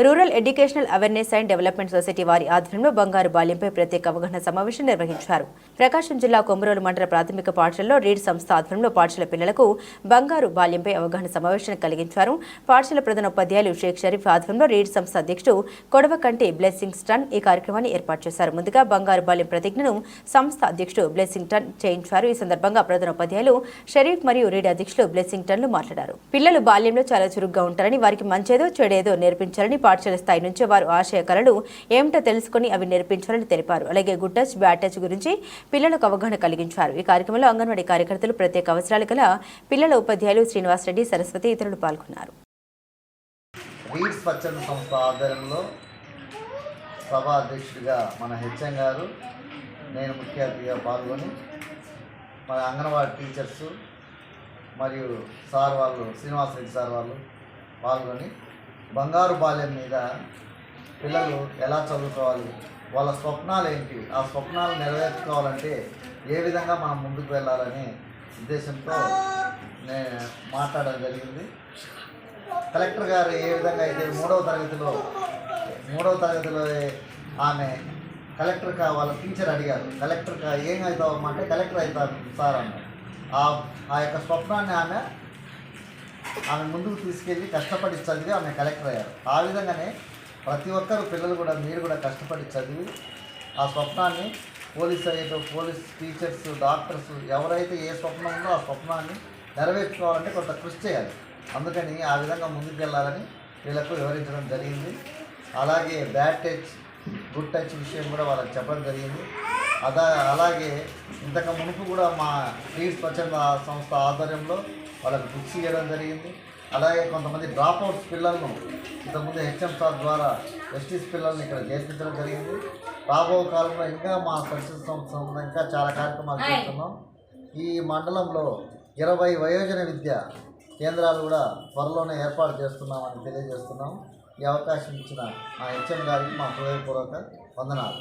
Rural educational awareness and development society వారి ఆధ్వర్యంలో బంగారు బాల్యంపై ప్రత్యేక అవగాహన సమావేశం నిర్వహించారు. ప్రకాశం జిల్లా కొమరోలు మండల ప్రాథమిక పాఠశాలలో రీడ్ సంస్థ ఆధ్వర్యంలో పాఠశాల పిల్లలకు బంగారు బాల్యంపై అవగాహన సమావేశాన్ని కలిగించారు. పాఠశాల ప్రధాన ఉపాధ్యాయులు షేక్ షరీఫ్ ఆధ్వర్యంలో రీడ్ సంస్థ అధ్యక్షుడు కొడవకంటి బ్లెస్సింగ్ స్టన్ ఈ కార్యక్రమాన్ని ఏర్పాటు చేశారు. ముందుగా బంగారు బాల్యం ప్రతిజ్ఞను సంస్థ అధ్యక్షుడు బ్లెస్సింగ్ టన్ చేయించారు. ఈ సందర్భంగా ప్రధాన ఉపాధ్యాయులు షరీఫ్ మరియు రీడ్ అధ్యక్షులు బ్లెస్సింగ్ టన్లు మాట్లాడారు. పిల్లలు బాల్యంలో చాలా చురుగ్గా ఉంటారని, వారికి మంచేదో చెడేదో నేర్పించాలని, పాఠశాల స్థాయి నుంచి వారు ఆశయ కళలు ఏమిటో తెలుసుకుని అవి నేర్పించాలని తెలిపారు. అలాగే గుడ్ టచ్, బ్యాడ్ టచ్ గురించి పిల్లలకు అవగాహన కలిగించారు. ఈ కార్యక్రమంలో అంగన్వాడీ కార్యకర్తలు, ప్రత్యేక అవసరాలు గల పిల్లల ఉపాధ్యాయులు శ్రీనివాస్ రెడ్డి, సరస్వతి ఇతరులు పాల్గొన్నారు. రీడ్ స్వచ్ఛంద సంస్థ ఆధ్వర్యంలో సభా అధ్యక్షుడిగా మన హెచ్ఎం గారు, నేను ముఖ్య అతిథిగా పాల్గొని మన అంగన్వాడీ టీచర్స్ మరియు సార్ వాళ్ళు, శ్రీనివాస్ రెడ్డి సార్ వాళ్ళు పాల్గొని బంగారు బాల్యం మీద పిల్లలు ఎలా చదువుకోవాలి, వాళ్ళ స్వప్నాలు ఏంటి, ఆ స్వప్నాలు నెరవేర్చుకోవాలంటే ఏ విధంగా మనం ముందుకు వెళ్ళాలనే ఉద్దేశంతో నేను మాట్లాడడం జరిగింది. కలెక్టర్ గారు ఏ విధంగా అయితే మూడవ తరగతిలో ఆమె కలెక్టర్ వాళ్ళ టీచర్ అడిగారు, కలెక్టర్ ఏం అవుతావమ్మా అంటే కలెక్టర్ అవుతాను సార్ అన్నారు. ఆ యొక్క స్వప్నాన్ని ఆమె ముందుకు తీసుకెళ్ళి కష్టపడి చదివి ఆమె కలెక్టర్ అయ్యారు. ఆ విధంగానే ప్రతి ఒక్కరు పిల్లలు కూడా, మీరు కూడా కష్టపడి చదివి ఆ స్వప్నాన్ని పోలీస్ టీచర్స్, డాక్టర్స్ ఎవరైతే ఏ స్వప్నం ఉందో ఆ స్వప్నాన్ని నెరవేర్చుకోవాలంటే కొంత కృషి చేయాలి. అందుకని ఆ విధంగా ముందుకు వెళ్ళాలని వీళ్ళకు వివరించడం జరిగింది. అలాగే బ్యాడ్ టచ్, గుడ్ టచ్ విషయం కూడా వాళ్ళకి చెప్పడం జరిగింది. అలాగే ఇంతకు మునుపు కూడా మా రీడ్ స్వచ్ఛంద సంస్థ ఆధ్వర్యంలో వాళ్ళకి బుక్స్ ఇవ్వడం జరిగింది. అలాగే కొంతమంది డ్రాప్ అవుట్స్ పిల్లలను ఇంతకుముందు హెచ్ఎం సార్ ద్వారా ఎస్టీస్ పిల్లల్ని ఇక్కడ చేర్పించడం జరిగింది. రాబో కాలంలో ఇంకా మా స్వచ్ఛంద సంస్థ ఇంకా చాలా కార్యక్రమాలు చేస్తున్నాం. ఈ మండలంలో 20 వయోజన విద్య కేంద్రాలు కూడా త్వరలోనే ఏర్పాటు చేస్తున్నామని తెలియజేస్తున్నాం. ఈ అవకాశం ఇచ్చిన మా హెచ్ఎం గారికి మా హృదయపూర్వక వందనాలు.